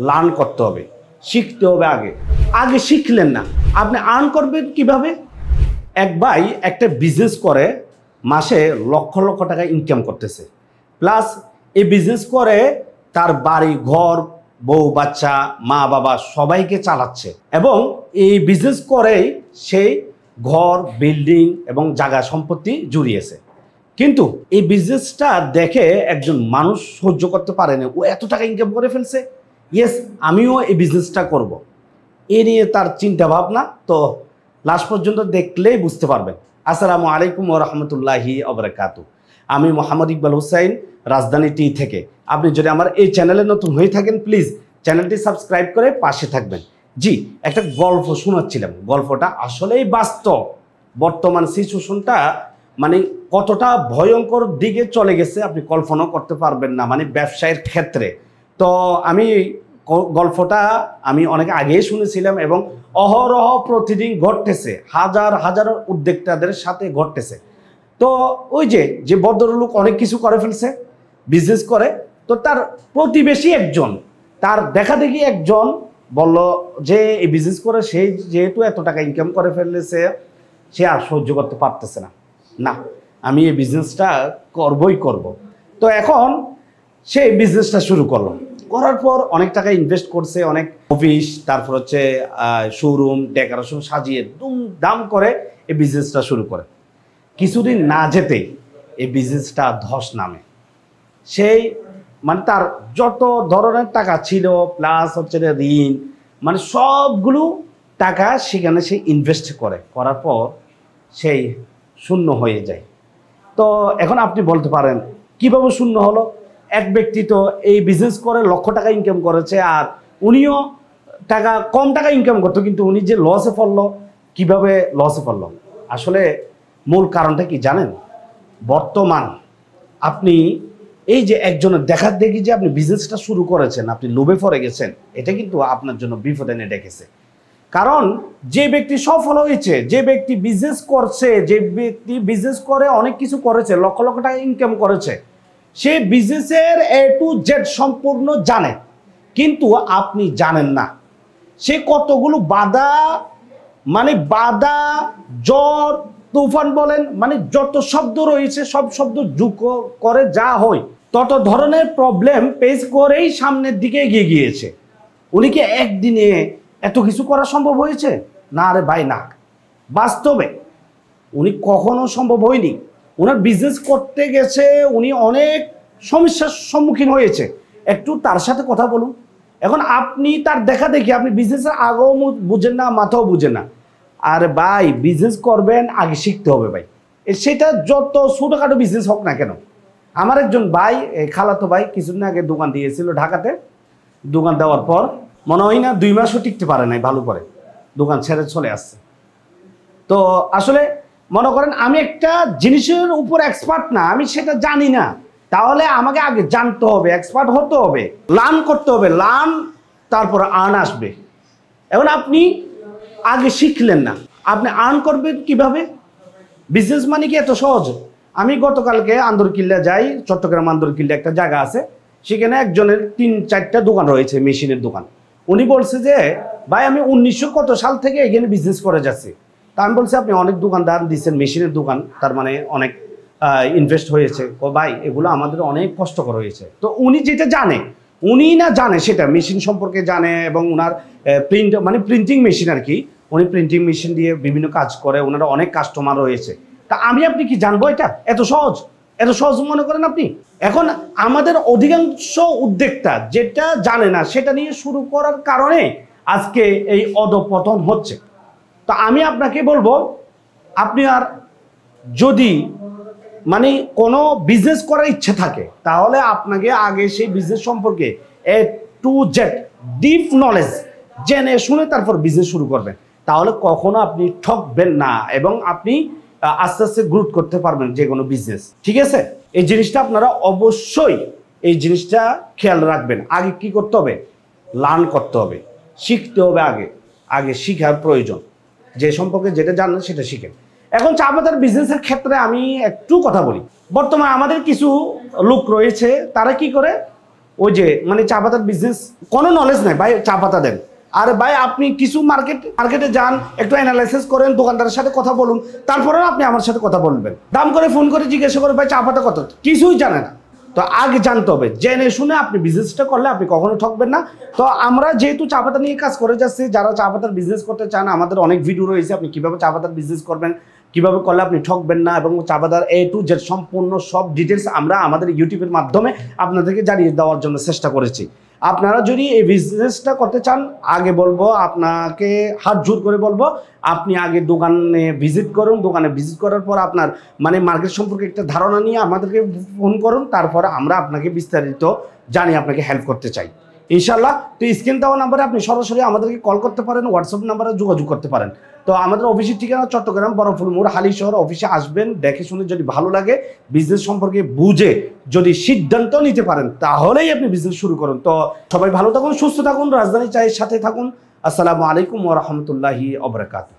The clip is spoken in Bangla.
লার্ন করতে হবে, শিখতে হবে। আগে আগে শিখলেন না, আপনি আর্ন করবেন কিভাবে? এক ভাই একটা বিজনেস করে মাসে লক্ষ লক্ষ টাকা ইনকাম করতেছে, প্লাস এই বিজনেস করে তার বাড়ি ঘর, বউ বাচ্চা, মা বাবা সবাইকে চালাচ্ছে, এবং এই বিজনেস করেই সেই ঘর, বিল্ডিং এবং জায়গা সম্পত্তি জুড়িয়েছে। কিন্তু এই বিজনেসটা দেখে একজন মানুষ সহ্য করতে পারে না, ও এত টাকা ইনকাম করে ফেলছে, ইয়েস আমিও এই বিজনেসটা করব। এ নিয়ে তার চিন্তা ভাবনা। তো লাস্ট পর্যন্ত দেখলেই বুঝতে পারবেন। আসসালামু আলাইকুম ওয়া রাহমাতুল্লাহি ওয়া বারাকাতুহু। আমি মোহাম্মদ ইকবাল হুসাইন, রাজধানী টি থেকে। আপনি যদি আমার এই চ্যানেলে নতুন হয়ে থাকেন, প্লিজ চ্যানেলটি সাবস্ক্রাইব করে পাশে থাকবেন। জি, একটা গল্প শোনাচ্ছিলাম, গল্পটা আসলেই বাস্তব। বর্তমান সিচুয়েশনটা মানে কতটা ভয়ঙ্কর দিকে চলে গেছে আপনি কল্পনাও করতে পারবেন না, মানে ব্যবসায়ের ক্ষেত্রে। তো আমি গল্পটা অনেক আগেই শুনেছিলাম এবং অহরহ প্রতিদিন ঘটতেছে, হাজার হাজার উদ্যোক্তাদের সাথে ঘটতেছে। তো ওই যে ভদ্রলোক অনেক কিছু করে ফেলছে, বিজনেস করে, তো তার প্রতিবেশী একজন, তার দেখা দেখি একজন বলল যে এই বিজনেস করে সে যেহেতু এত টাকা ইনকাম করে ফেলেছে, সে আর সহ্য করতে পারতেছে না, না আমি এই বিজনেসটা করবই করব। তো এখন সে বিজনেসটা শুরু করলো, করার পর অনেক টাকা ইনভেস্ট করছে, অনেক অফিস, তারপর হচ্ছে শোরুম, ডেকোরেশন সাজিয়ে দুমদাম করে এই বিজনেসটা শুরু করে। কিছুদিন না যেতেই এই বিজনেসটা ধস নামে। সেই মানে তার যত ধরনের টাকা ছিল, প্লাস হচ্ছে ঋণ, মানে সবগুলো টাকা সেখানে সে ইনভেস্ট করে, করার পর সেই শূন্য হয়ে যায়। তো এখন আপনি বলতে পারেন কিভাবে শূন্য হলো? এক ব্যক্তি তো এই বিজনেস করে লক্ষ টাকা ইনকাম করেছে, আর উনিও কম টাকা ইনকাম করতো, কিন্তু উনি যে লসে পড়লো, কিভাবে লসে পড়লো? আসলে মূল কারণটা কি জানেন? বর্তমান আপনি এই যে একজনের দেখার দেখি যে আপনি বিজনেসটা শুরু করেছেন, আপনি লোভে পড়ে গেছেন, এটা কিন্তু আপনার জন্য বিপদ এনে ডেকেছে। কারণ যে ব্যক্তি সফল হয়েছে, যে ব্যক্তি বিজনেস করছে, যে ব্যক্তি বিজনেস করে অনেক কিছু করেছে, লক্ষ লক্ষ টাকা ইনকাম করেছে, সে বিজনেসের A to Z সম্পূর্ণ জানে, কিন্তু আপনি জানেন না। সে কতগুলো বাধা, মানে বাধা, ঝড়, তুফান বলেন, মানে যত শব্দ রয়েছে সব শব্দ যোগ করে যা হয় তত ধরনের প্রবলেম ফেস করেই সামনের দিকে এগিয়ে গিয়েছে। উনি কি একদিনে এত কিছু করা সম্ভব হয়েছে? না রে ভাই, না। বাস্তবে উনি কখনো সম্ভব হয়নি। ওনার বিজনেস করতে গেছে, উনি অনেক সমস্যার সম্মুখীন হয়েছে। একটু তার সাথে কথা বলুন। এখন আপনি তার দেখা দেখি আপনি বিজনেসের আগেও বুঝেন না, মাথাও বুঝেন না। আর ভাই বিজনেস করবেন, আগে শিখতে হবে ভাই। সেটা যত ছোটোখাটো বিজনেস হোক না কেন। আমার একজন ভাই, খালাতো ভাই, কিছুদিন আগে দোকান দিয়েছিল ঢাকাতে। দোকান দেওয়ার পর মনে হয় না 2 মাসও টিকতে পারে নাই, ভালো করে দোকান ছেড়ে চলে আসছে। তো আসলে মনে করেন আমি একটা জিনিসের উপর এক্সপার্ট না, আমি সেটা জানি না, তাহলে আমাকে আগে জানতে হবে, এক্সপার্ট হতে হবে, লার্ন করতে হবে, লার্ন তারপর আর্ন আসবে। এখন আপনি আগে শিখলেন না, আপনি আর্ন করবেন কিভাবে? বিজনেস মানে কি এত সহজ? আমি গতকালকে আন্দরকিল্লা যাই, চট্টগ্রাম আন্দরকিল্লা একটা জায়গা আছে, সেখানে একজনের 3-4টা দোকান রয়েছে, মেশিনের দোকান। উনি বলছে যে ভাই আমি 1900 কত সাল থেকে এখানে বিজনেস করে যাচ্ছি। তা আমি বলছি আপনি অনেক দোকানদার দিচ্ছেন, মেশিনের দোকান, তার মানে অনেক ইনভেস্ট হয়েছে। ও ভাই এগুলো আমাদের অনেক কষ্টকর হয়েছে। তো উনি যেটা জানে, উনি না জানে সেটা মেশিন সম্পর্কে জানে, এবং ওনার প্রিন্টিং মেশিন আর কি, উনি প্রিন্টিং মেশিন দিয়ে বিভিন্ন কাজ করে, ওনারা অনেক কাস্টমার রয়েছে। তা আপনি কি জানবো এটা? এত সহজ, এত সহজ মনে করেন আপনি? এখন আমাদের অধিকাংশ উদ্যোক্তা যেটা জানে না সেটা নিয়ে শুরু করার কারণে আজকে এই অধঃপতন হচ্ছে। তো আমি আপনাকে বলবো, আপনি আর যদি মানে কোনো বিজনেস করার ইচ্ছে থাকে, তাহলে আপনাকে আগে সেই বিজনেস সম্পর্কে A to Z deep knowledge জেনে শুনে তারপর বিজনেস শুরু করবেন। তাহলে কখনো আপনি ঠকবেন না, এবং আপনি আস্তে আস্তে গ্রোথ করতে পারবেন যে কোনো বিজনেস। ঠিক আছে? এই জিনিসটা আপনারা অবশ্যই এই জিনিসটা খেয়াল রাখবেন। আগে কি করতে হবে? লার্ন করতে হবে, শিখতে হবে। আগে শিখার প্রয়োজন। যে সম্পর্কে যেটা জানেন সেটা শিখেন। এখন চা পাতার বিজনেসের ক্ষেত্রে আমি একটু কথা বলি। বর্তমানে আমাদের কিছু লোক রয়েছে, তারা কি করে, ওই যে মানে চা পাতার বিজনেস কোনো নলেজ নাই ভাই, চা পাতা দেন। আরে ভাই আপনি কিছু মার্কেটে যান, একটু অ্যানালাইসিস করেন, দোকানদারের সাথে কথা বলুন, তারপরে আপনি আমার সাথে কথা বলবেন। দাম করে ফোন করে জিজ্ঞাসা করে ভাই চা পাতা কত, কিছুই জানে না। তো আগে জানতে হবে, জেনে শুনে আপনি বিজনেসটা করলে আপনি কখনো ঠকবেন না। তো আমরা যেহেতু চা পাতা নিয়ে কাজ করে যাচ্ছি, যারা চা পাতার বিজনেস করতে চান আমাদের অনেক ভিডিও রয়েছে, আপনি কিভাবে চা পাতার বিজনেস করবেন, কিভাবে করলে আপনি ঠকবেন না, এবং চা পাতার A to Z সম্পূর্ণ সব ডিটেলস আমরা আমাদের ইউটিউবের মাধ্যমে আপনাদেরকে জানিয়ে দেওয়ার জন্য চেষ্টা করেছি। আপনারা যদি এই বিজনেসটা করতে চান, আগে বলবো আপনাকে হাত জোর করে বলবো আপনি আগে দোকানে ভিজিট করুন। দোকানে ভিজিট করার পর আপনার মানে মার্কেট সম্পর্কে একটা ধারণা নিয়ে আমাদেরকে ফোন করুন, তারপরে আমরা আপনাকে বিস্তারিত জানিয়ে আপনাকে হেল্প করতে চাই ইনশাল্লাহ। তো স্ক্রিন দেওয়া নাম্বারে আপনি সরাসরি আমাদেরকে কল করতে পারেন, হোয়াটসঅ্যাপ নাম্বারে যোগাযোগ করতে পারেন। তো আমাদের অফিসের ঠিকানা চট্টগ্রাম বরফুল মোড়, হালি শহর। অফিসে আসবেন, দেখে শুনে যদি ভালো লাগে, বিজনেস সম্পর্কে বুঝে যদি সিদ্ধান্ত নিতে পারেন, তাহলেই আপনি বিজনেস শুরু করুন। তো সবাই ভালো থাকুন, সুস্থ থাকুন, রাজধানী চায়ের সাথে থাকুন। আসসালামু আলাইকুম ওয়া রাহমাতুল্লাহি ওয়া বারাকাতুহু।